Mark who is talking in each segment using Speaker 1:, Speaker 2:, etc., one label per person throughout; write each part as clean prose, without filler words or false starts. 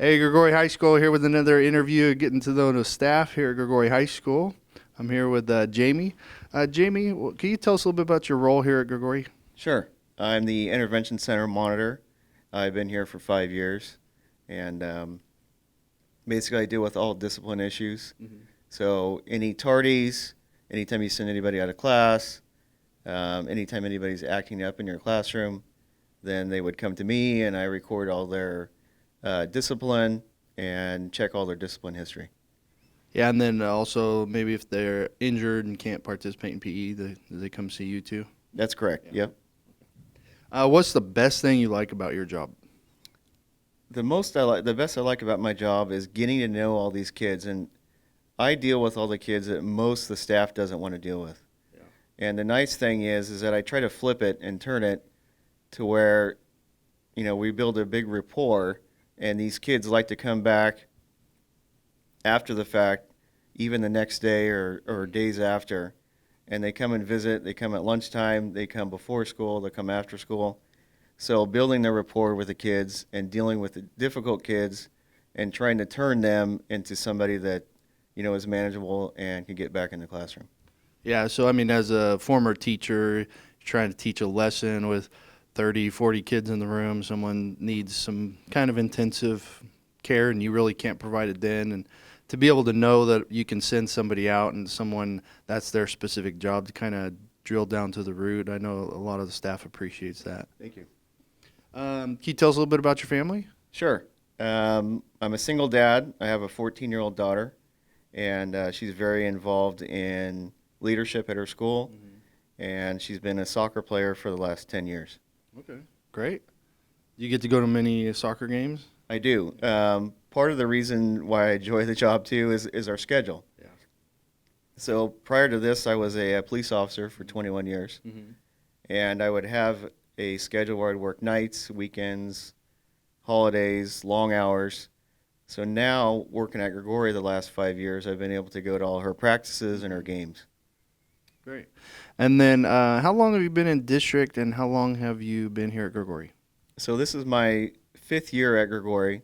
Speaker 1: Hey, Grigori High School here with another interview, getting to know the staff here at Grigori High School. I'm here with Jamie. Jamie, can you tell us a little bit about your role here at Grigori?
Speaker 2: Sure. I'm the Intervention Center monitor. I've been here for 5 years, and basically I deal with all discipline issues. So any tardies, anytime you send anybody out of class, anytime anybody's acting up in your classroom, then they would come to me and I record all their discipline and check all their discipline history.
Speaker 1: Yeah, and then also maybe if they're injured and can't participate in PE, they come see you too.
Speaker 2: That's correct.
Speaker 1: Yeah.
Speaker 2: Yep.
Speaker 1: What's the best thing you like about your job?
Speaker 2: The best I like about my job is getting to know all these kids, and I deal with all the kids that most of the staff doesn't want to deal with.
Speaker 1: Yeah.
Speaker 2: And the nice thing is that I try to flip it and turn it to where, we build a big rapport, and these kids like to come back after the fact, even the next day or days after, and they come and visit. They come at lunchtime, they come before school, they come after school. So building the rapport with the kids and dealing with the difficult kids and trying to turn them into somebody that, is manageable and can get back in the classroom.
Speaker 1: Yeah, so I mean, as a former teacher, you're trying to teach a lesson with 30, 40 kids in the room. Someone needs some kind of intensive care, and you really can't provide it then. And to be able to know that you can send somebody out and someone that's their specific job to kind of drill down to the root, I know a lot of the staff appreciates that.
Speaker 2: Thank you.
Speaker 1: Can you tell us a little bit about your family?
Speaker 2: Sure. I'm a single dad. I have a 14-year-old daughter, and she's very involved in leadership at her school, and she's been a soccer player for the last 10 years.
Speaker 1: Okay, great. You get to go to many soccer games?
Speaker 2: I do. Part of the reason why I enjoy the job, too, is our schedule.
Speaker 1: Yeah.
Speaker 2: So prior to this, I was a police officer for 21 years, and I would have a schedule where I'd work nights, weekends, holidays, long hours. So now, working at Grigori the last 5 years, I've been able to go to all her practices and her games.
Speaker 1: Great. And then how long have you been in district, and how long have you been here at Grigori?
Speaker 2: So this is my 5th year at Grigori.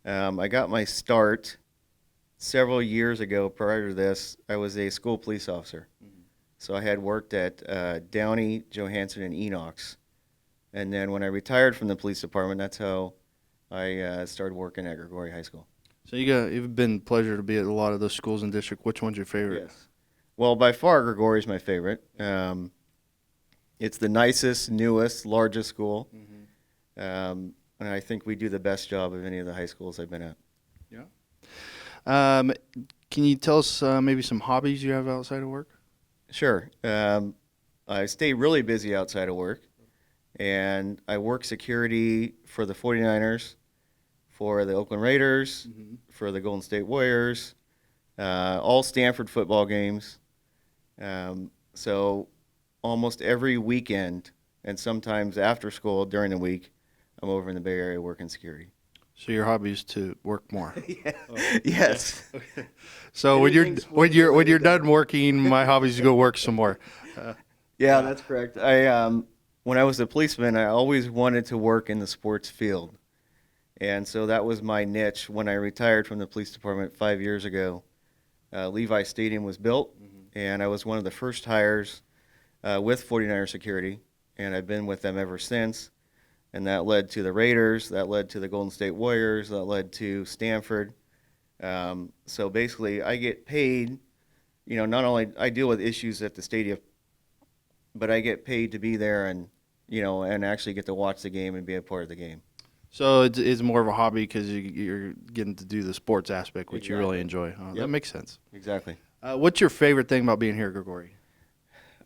Speaker 2: I got my start several years ago. Prior to this, I was a school police officer. So I had worked at Downey, Johansson, and Enox. And then when I retired from the police department, that's how I started working at Grigori High School.
Speaker 1: So you've been pleasure to be at a lot of those schools in district. Which one's your favorite?
Speaker 2: Yes. Well, by far, Grigori is my favorite. It's the nicest, newest, largest school. And I think we do the best job of any of the high schools I've been at.
Speaker 1: Yeah. Can you tell us maybe some hobbies you have outside of work?
Speaker 2: Sure. I stay really busy outside of work, and I work security for the 49ers, for the Oakland Raiders, for the Golden State Warriors, all Stanford football games. So almost every weekend, and sometimes after school during the week, I'm over in the Bay Area working security.
Speaker 1: So your hobby is to work more.
Speaker 2: Yeah. Yes.
Speaker 1: Okay. So when you're done working, my hobby is to go work some more.
Speaker 2: Yeah, that's correct. When I was a policeman, I always wanted to work in the sports field. And so that was my niche. When I retired from the police department 5 years ago, Levi Stadium was built, and I was one of the first hires with 49er Security, and I've been with them ever since. And that led to the Raiders, that led to the Golden State Warriors, that led to Stanford. So basically, I get paid, not only I deal with issues at the stadium, but I get paid to be there and, and actually get to watch the game and be a part of the game.
Speaker 1: So it's more of a hobby because you're getting to do the sports aspect, which you really
Speaker 2: Exactly.
Speaker 1: enjoy. Oh,
Speaker 2: Yep.
Speaker 1: That makes sense.
Speaker 2: Exactly.
Speaker 1: What's your favorite thing about being here at Grigori?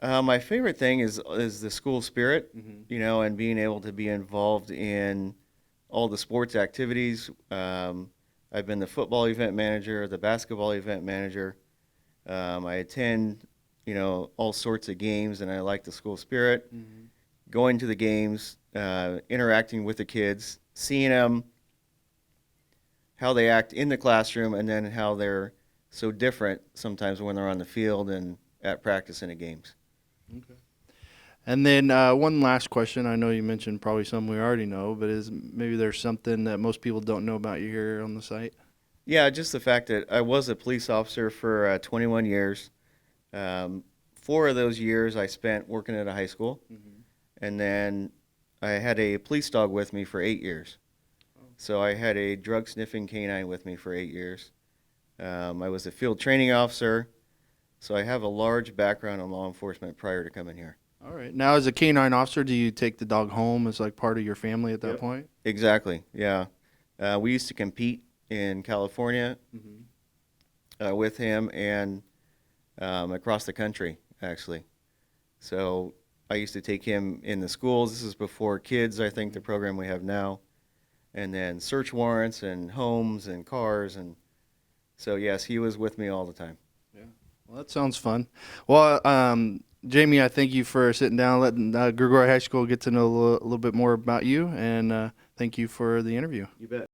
Speaker 2: My favorite thing is the school spirit, and being able to be involved in all the sports activities. I've been the football event manager, the basketball event manager. I attend, all sorts of games, and I like the school spirit. Going to the games, interacting with the kids, seeing them, how they act in the classroom, and then how they're so different sometimes when they're on the field and at practice and at games.
Speaker 1: Okay. And then one last question. I know you mentioned probably some we already know, but is maybe there's something that most people don't know about you here on the site?
Speaker 2: Yeah, just the fact that I was a police officer for 21 years. 4 of those years I spent working at a high school, and then I had a police dog with me for 8 years. So I had a drug sniffing canine with me for 8 years. I was a field training officer, so I have a large background in law enforcement prior to coming here.
Speaker 1: All right. Now, as a canine officer, do you take the dog home as like part of your family at that
Speaker 2: Yep.
Speaker 1: point?
Speaker 2: Exactly, yeah. We used to compete in California with him and across the country, actually. So I used to take him in the schools. This is before kids, I think, the program we have now. And then search warrants and homes and cars. And so, yes, he was with me all the time.
Speaker 1: Yeah. Well, that sounds fun. Well, Jamie, I thank you for sitting down, letting Grigori High School get to know a little bit more about you, and thank you for the interview.
Speaker 2: You bet.